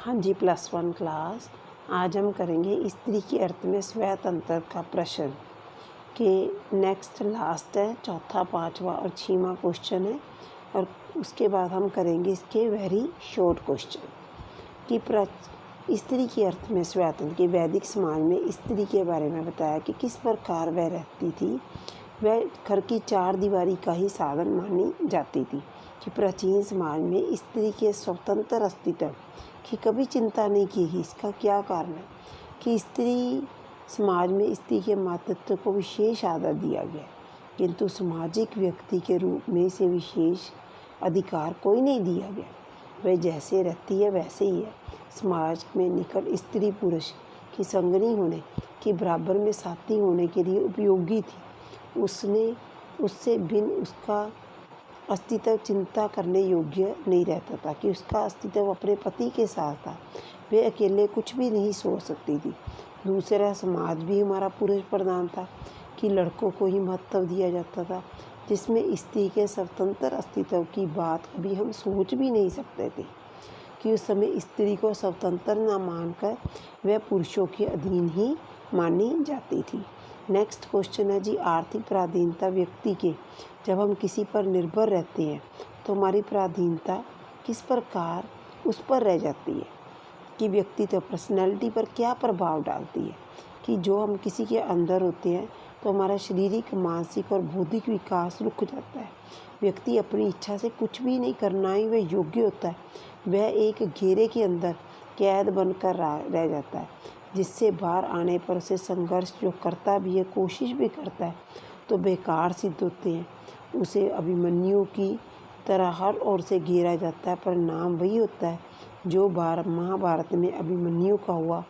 हाँ जी, +1 क्लास। आज हम करेंगे स्त्री के अर्थ में स्वतंत्र का प्रश्न के नेक्स्ट लास्ट है, चौथा, पाँचवा और 6वां क्वेश्चन है। और उसके बाद हम करेंगे इसके वेरी शॉर्ट क्वेश्चन कि स्त्री के अर्थ में स्वतंत्र के वैदिक समाज में स्त्री के बारे में बताया कि किस प्रकार वह रहती थी। वह घर की चार दीवारी का ही साधन मानी जाती थी कि प्राचीन समाज में स्त्री के स्वतंत्र अस्तित्व की कभी चिंता नहीं की गई। इसका क्या कारण है कि स्त्री समाज में स्त्री के मातृत्व को विशेष आदर दिया गया, किंतु सामाजिक व्यक्ति के रूप में इसे विशेष अधिकार कोई नहीं दिया गया। वह जैसे रहती है वैसे ही है। समाज में निकट स्त्री पुरुष की संगनी होने के बराबर में साथी होने के लिए उपयोगी थी। उससे भिन्न उसका अस्तित्व चिंता करने योग्य नहीं रहता था कि उसका अस्तित्व अपने पति के साथ था। वे अकेले कुछ भी नहीं सोच सकती थी। दूसरा, समाज भी हमारा पुरुष प्रधान था कि लड़कों को ही महत्व दिया जाता था, जिसमें स्त्री के स्वतंत्र अस्तित्व की बात कभी हम सोच भी नहीं सकते थे कि उस समय स्त्री को स्वतंत्र न मानकर वह पुरुषों के अधीन ही मानी जाती थी। नेक्स्ट क्वेश्चन है जी, आर्थिक पराधीनता व्यक्ति के जब हम किसी पर निर्भर रहते हैं तो हमारी पराधीनता किस प्रकार उस पर रह जाती है कि व्यक्तित्व पर्सनैलिटी पर क्या प्रभाव डालती है कि जो हम किसी के अंदर होते हैं तो हमारा शारीरिक, मानसिक और बौद्धिक विकास रुक जाता है। व्यक्ति अपनी इच्छा से कुछ भी नहीं करना ही वह योग्य होता है। वह एक घेरे के अंदर कैद बनकर रह जाता है, जिससे बाहर आने पर उसे संघर्ष जो करता भी है, कोशिश भी करता है, तो बेकार सिद्ध होते हैं। उसे अभिमन्यु की तरह हर ओर से घेरा जाता है। परिणाम वही होता है जो महाभारत में अभिमन्यु का हुआ,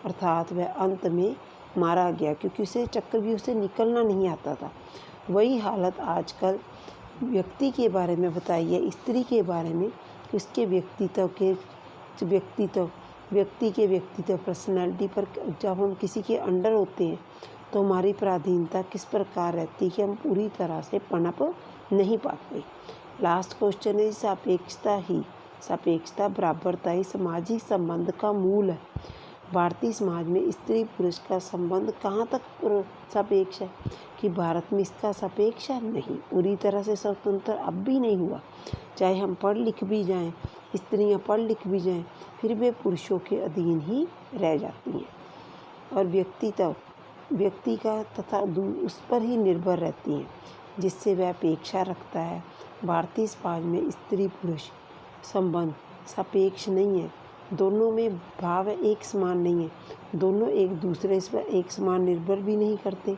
अर्थात वह अंत में मारा गया क्योंकि उसे चक्रव्यूह से निकलना नहीं आता था। वही हालत आजकल व्यक्ति के बारे में बताई है, स्त्री के बारे में। उसके व्यक्ति के व्यक्तित्व पर्सनैलिटी पर जब हम किसी के अंडर होते हैं तो हमारी पराधीनता किस प्रकार रहती है कि हम पूरी तरह से पनप नहीं पाते। लास्ट क्वेश्चन है, सापेक्षता बराबरता ही सामाजिक संबंध का मूल है। भारतीय समाज में स्त्री पुरुष का संबंध कहाँ तक सापेक्ष है कि भारत में इसका सापेक्ष नहीं, पूरी तरह से स्वतंत्र अब भी नहीं हुआ। चाहे हम पढ़ लिख भी जाएं, स्त्रियां पढ़ लिख भी जाएं, फिर वे पुरुषों के अधीन ही रह जाती हैं और व्यक्ति का तथा उस पर ही निर्भर रहती हैं, जिससे वह अपेक्षा रखता है। भारतीय समाज में स्त्री पुरुष संबंध सापेक्ष नहीं है। दोनों में भाव एक समान नहीं है। दोनों एक दूसरे पर एक समान निर्भर भी नहीं करते।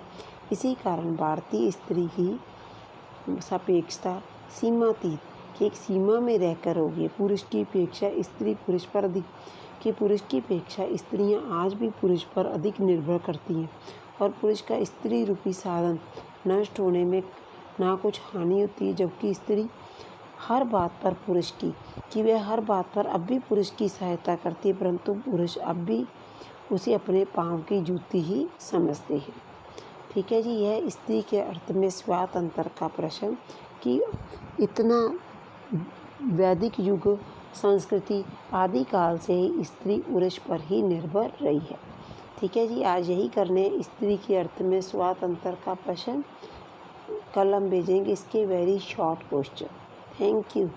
इसी कारण भारतीय स्त्री की सापेक्षता सीमातीत कि एक सीमा में रहकर होगी। पुरुष की अपेक्षा स्त्री पुरुष पर अधिक कि पुरुष की अपेक्षा स्त्रियां आज भी पुरुष पर अधिक निर्भर करती हैं और पुरुष का स्त्री रूपी साधन नष्ट होने में ना कुछ हानि होती है, जबकि स्त्री हर बात पर पुरुष की कि वह हर बात पर अब भी पुरुष की सहायता करती है, परंतु पुरुष अब भी उसे अपने पाँव की जूती ही समझते हैं। ठीक है जी, यह स्त्री के अर्थ में स्वतंत्र का प्रश्न कि इतना वैदिक युग संस्कृति आदिकाल से ही स्त्री पुरुष पर ही निर्भर रही है। ठीक है जी, आज यही करने स्त्री के अर्थ में स्वतंत्र का प्रश्न। कल हम भेजेंगे इसके very short question. Thank you.